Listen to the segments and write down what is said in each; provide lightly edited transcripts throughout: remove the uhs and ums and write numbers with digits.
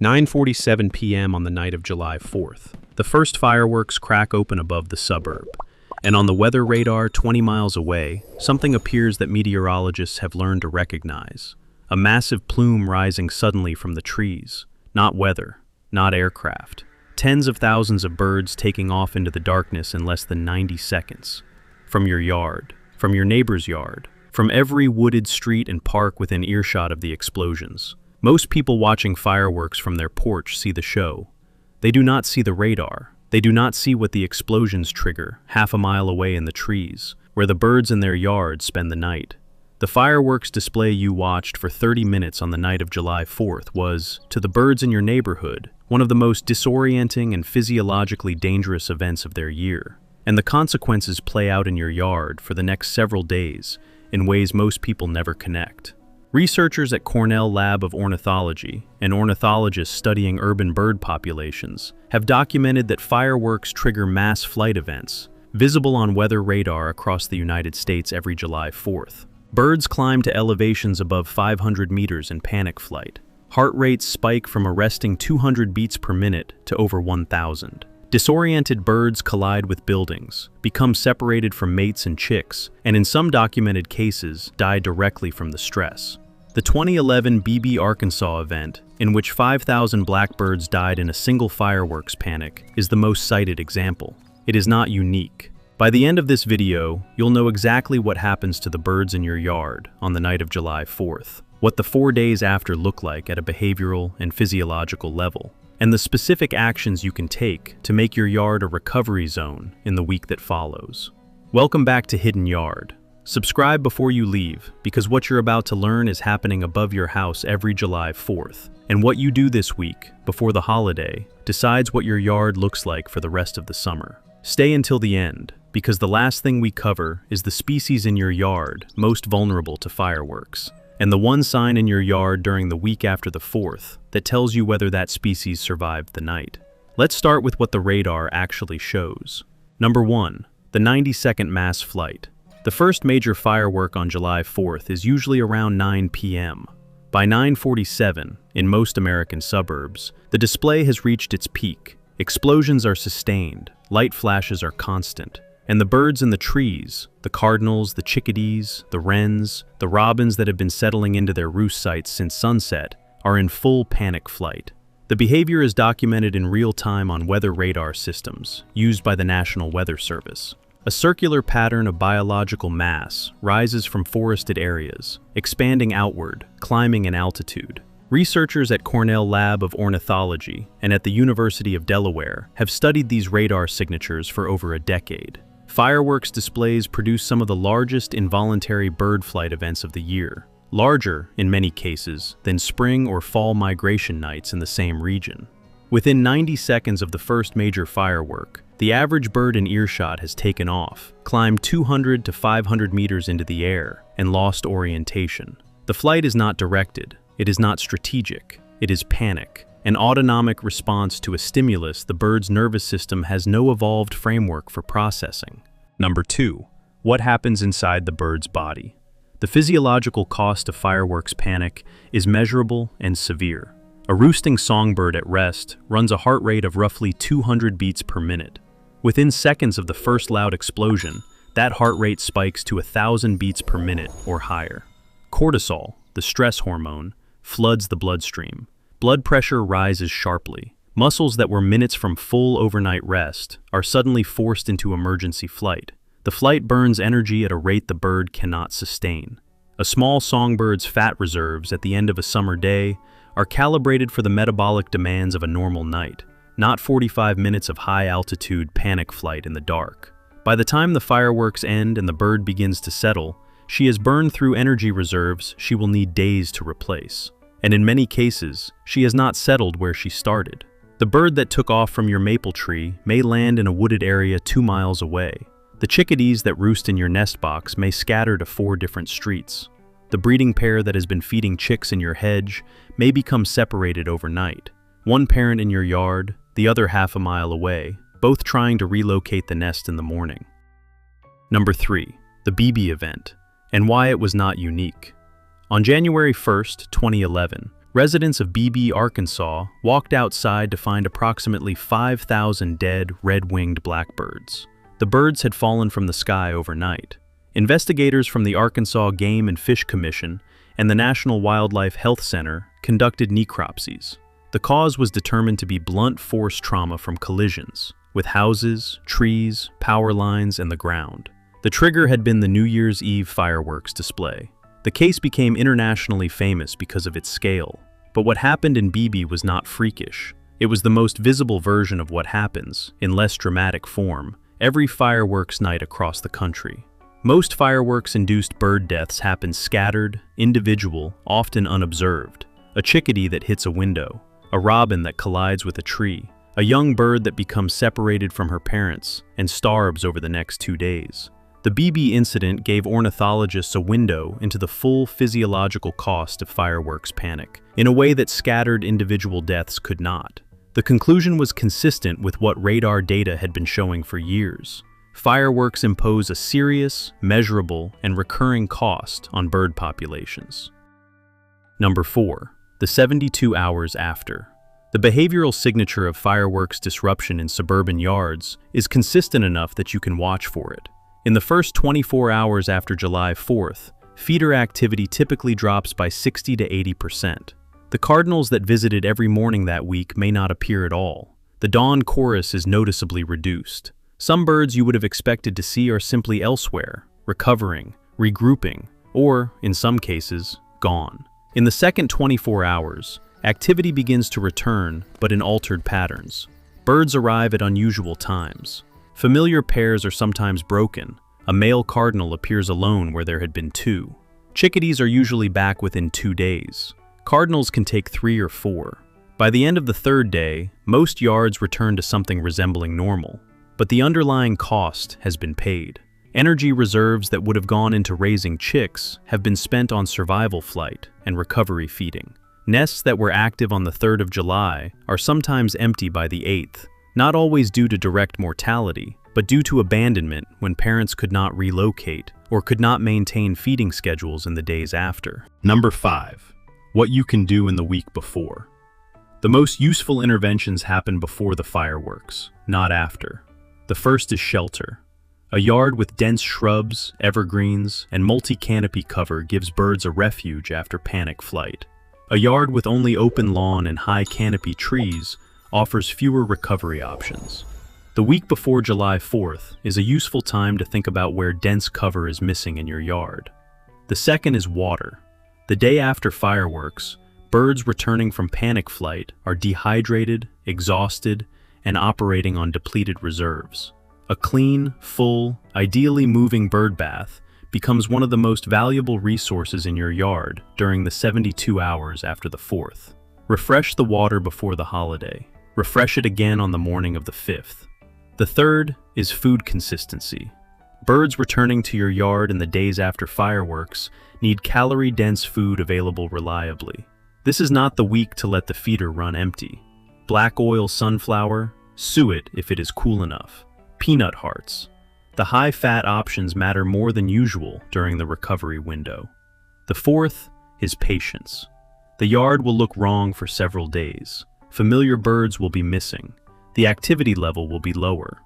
9:47 p.m. on the night of July 4th. The first fireworks crack open above the suburb, and on the weather radar 20 miles away, something appears that meteorologists have learned to recognize. A massive plume rising suddenly from the trees. Not weather, not aircraft. Tens of thousands of birds taking off into the darkness in less than 90 seconds. From your yard, from your neighbor's yard, from every wooded street and park within earshot of the explosions. Most people watching fireworks from their porch see the show. They do not see the radar. They do not see what the explosions trigger half a mile away in the trees, where the birds in their yards spend the night. The fireworks display you watched for 30 minutes on the night of July 4th was, to the birds in your neighborhood, one of the most disorienting and physiologically dangerous events of their year. And the consequences play out in your yard for the next several days in ways most people never connect. Researchers at Cornell Lab of Ornithology and ornithologists studying urban bird populations have documented that fireworks trigger mass flight events, visible on weather radar across the United States every July 4th. Birds climb to elevations above 500 meters in panic flight. Heart rates spike from a resting 200 beats per minute to over 1,000. Disoriented birds collide with buildings, become separated from mates and chicks, and in some documented cases, die directly from the stress. The 2011 Beebe, Arkansas event, in which 5,000 blackbirds died in a single fireworks panic, is the most cited example. It is not unique. By the end of this video, you'll know exactly what happens to the birds in your yard on the night of July 4th, what the 4 days after look like at a behavioral and physiological level, and the specific actions you can take to make your yard a recovery zone in the week that follows. Welcome back to Hidden Yard. Subscribe before you leave, because what you're about to learn is happening above your house every July 4th, and what you do this week, before the holiday, decides what your yard looks like for the rest of the summer. Stay until the end, because the last thing we cover is the species in your yard most vulnerable to fireworks, and the one sign in your yard during the week after the 4th that tells you whether that species survived the night. Let's start with what the radar actually shows. Number 1. The 90-second mass flight. The first major firework on July 4th is usually around 9 p.m. By 9:47, in most American suburbs, the display has reached its peak. Explosions are sustained, light flashes are constant, and the birds in the trees, the cardinals, the chickadees, the wrens, the robins that have been settling into their roost sites since sunset, are in full panic flight. The behavior is documented in real time on weather radar systems used by the National Weather Service. A circular pattern of biological mass rises from forested areas, expanding outward, climbing in altitude. Researchers at Cornell Lab of Ornithology and at the University of Delaware have studied these radar signatures for over a decade. Fireworks displays produce some of the largest involuntary bird flight events of the year, larger, in many cases, than spring or fall migration nights in the same region. Within 90 seconds of the first major firework, the average bird in earshot has taken off, climbed 200 to 500 meters into the air, and lost orientation. The flight is not directed, it is not strategic, it is panic, an autonomic response to a stimulus the bird's nervous system has no evolved framework for processing. Number 2. What happens inside the bird's body? The physiological cost of fireworks panic is measurable and severe. A roosting songbird at rest runs a heart rate of roughly 200 beats per minute. Within seconds of the first loud explosion, that heart rate spikes to 1,000 beats per minute or higher. Cortisol, the stress hormone, floods the bloodstream. Blood pressure rises sharply. Muscles that were minutes from full overnight rest are suddenly forced into emergency flight. The flight burns energy at a rate the bird cannot sustain. A small songbird's fat reserves at the end of a summer day are calibrated for the metabolic demands of a normal night, not 45 minutes of high-altitude panic flight in the dark. By the time the fireworks end and the bird begins to settle, she has burned through energy reserves she will need days to replace. And in many cases, she has not settled where she started. The bird that took off from your maple tree may land in a wooded area 2 miles away. The chickadees that roost in your nest box may scatter to 4 different streets. The breeding pair that has been feeding chicks in your hedge may become separated overnight. One parent in your yard, the other half a mile away, both trying to relocate the nest in the morning. Number 3. The Beebe event, and why it was not unique. On January 1st, 2011, Residents of Beebe, Arkansas, walked outside to find approximately 5,000 dead red-winged blackbirds. The birds had fallen from the sky overnight. Investigators from the Arkansas Game and Fish Commission and the National Wildlife Health Center conducted necropsies. The cause was determined to be blunt force trauma from collisions with houses, trees, power lines, and the ground. The trigger had been the New Year's Eve fireworks display. The case became internationally famous because of its scale. But what happened in Beebe was not freakish. It was the most visible version of what happens, in less dramatic form, every fireworks night across the country. Most fireworks-induced bird deaths happen scattered, individual, often unobserved. A chickadee that hits a window, a robin that collides with a tree, a young bird that becomes separated from her parents and starves over the next 2 days. The Beebe incident gave ornithologists a window into the full physiological cost of fireworks panic, in a way that scattered individual deaths could not. The conclusion was consistent with what radar data had been showing for years. Fireworks impose a serious, measurable, and recurring cost on bird populations. Number 4. The 72 hours after. The behavioral signature of fireworks disruption in suburban yards is consistent enough that you can watch for it. In the first 24 hours after July 4th, feeder activity typically drops by 60 to 80%. The cardinals that visited every morning that week may not appear at all. The dawn chorus is noticeably reduced. Some birds you would have expected to see are simply elsewhere, recovering, regrouping, or, in some cases, gone. In the second 24 hours, activity begins to return, but in altered patterns. Birds arrive at unusual times. Familiar pairs are sometimes broken. A male cardinal appears alone where there had been 2. Chickadees are usually back within 2 days. Cardinals can take 3 or 4. By the end of the 3rd day, most yards return to something resembling normal. But the underlying cost has been paid. Energy reserves that would have gone into raising chicks have been spent on survival flight and recovery feeding. Nests that were active on the 3rd of July are sometimes empty by the 8th, not always due to direct mortality, but due to abandonment when parents could not relocate or could not maintain feeding schedules in the days after. Number 5. What you can do in the week before. The most useful interventions happen before the fireworks, not after. The first is shelter. A yard with dense shrubs, evergreens, and multi-canopy cover gives birds a refuge after panic flight. A yard with only open lawn and high canopy trees offers fewer recovery options. The week before July 4th is a useful time to think about where dense cover is missing in your yard. The second is water. The day after fireworks, birds returning from panic flight are dehydrated, exhausted, and operating on depleted reserves. A clean, full, ideally moving bird bath becomes one of the most valuable resources in your yard during the 72 hours after the 4th. Refresh the water before the holiday. Refresh it again on the morning of the 5th. The third is food consistency. Birds returning to your yard in the days after fireworks need calorie-dense food available reliably. This is not the week to let the feeder run empty. Black oil sunflower, suet if it is cool enough. Peanut hearts. The high-fat options matter more than usual during the recovery window. The fourth is patience. The yard will look wrong for several days. Familiar birds will be missing. The activity level will be lower.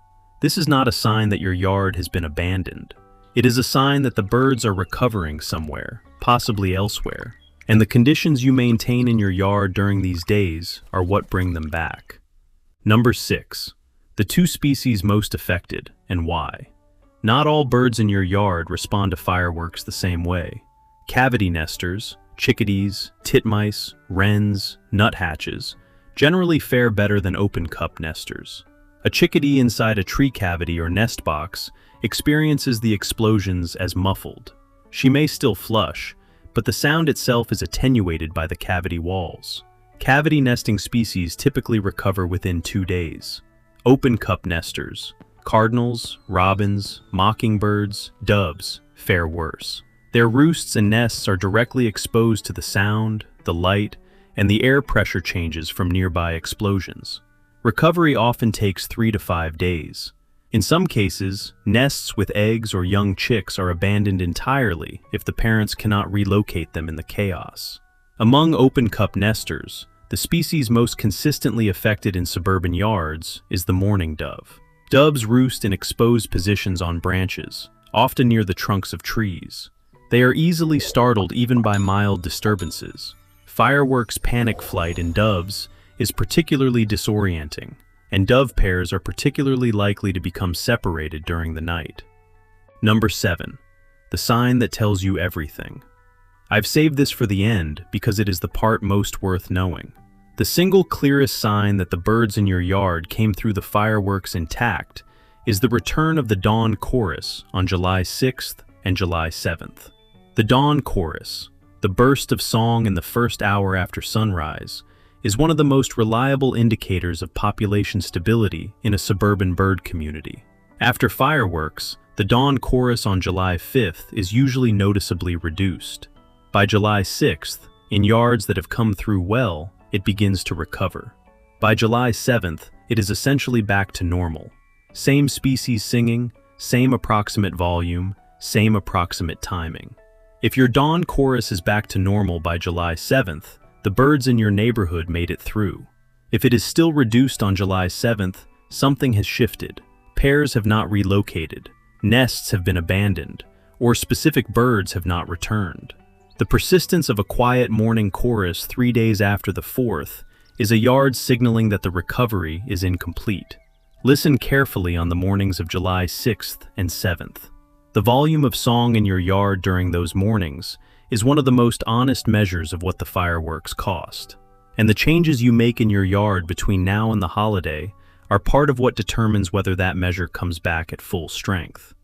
This is not a sign that your yard has been abandoned. It is a sign that the birds are recovering somewhere, possibly elsewhere, and the conditions you maintain in your yard during these days are what bring them back. Number 6. The 2 species most affected, and why. Not all birds in your yard respond to fireworks the same way. Cavity nesters, chickadees, titmice, wrens, nuthatches generally fare better than open-cup nesters. A chickadee inside a tree cavity or nest box experiences the explosions as muffled. She may still flush, but the sound itself is attenuated by the cavity walls. Cavity nesting species typically recover within 2 days. Open-cup nesters, cardinals, robins, mockingbirds, doves, fare worse. Their roosts and nests are directly exposed to the sound, the light, and the air pressure changes from nearby explosions. Recovery often takes 3 to 5 days. In some cases, nests with eggs or young chicks are abandoned entirely if the parents cannot relocate them in the chaos. Among open-cup nesters, the species most consistently affected in suburban yards is the mourning dove. Doves roost in exposed positions on branches, often near the trunks of trees. They are easily startled even by mild disturbances. Fireworks panic flight in doves is particularly disorienting, and dove pairs are particularly likely to become separated during the night. Number 7. The sign that tells you everything. I've saved this for the end because it is the part most worth knowing. The single clearest sign that the birds in your yard came through the fireworks intact is the return of the dawn chorus on July 6th and July 7th. The dawn chorus, the burst of song in the first hour after sunrise, is one of the most reliable indicators of population stability in a suburban bird community. After fireworks, the dawn chorus on July 5th is usually noticeably reduced. By July 6th, in yards that have come through well, it begins to recover. By July 7th, it is essentially back to normal. Same species singing, same approximate volume, same approximate timing. If your dawn chorus is back to normal by July 7th, the birds in your neighborhood made it through. If it is still reduced on July 7th, something has shifted. Pairs have not relocated, nests have been abandoned, or specific birds have not returned. The persistence of a quiet morning chorus 3 days after the 4th is a yard signaling that the recovery is incomplete. Listen carefully on the mornings of July 6th and 7th. The volume of song in your yard during those mornings is one of the most honest measures of what the fireworks cost. And the changes you make in your yard between now and the holiday are part of what determines whether that measure comes back at full strength.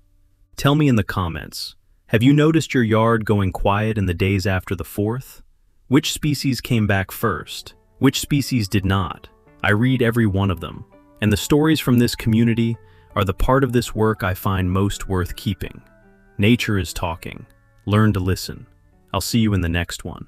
Tell me in the comments, have you noticed your yard going quiet in the days after the 4th? Which species came back first? Which species did not? I read every one of them, and the stories from this community are the part of this work I find most worth keeping. Nature is talking. Learn to listen. I'll see you in the next one.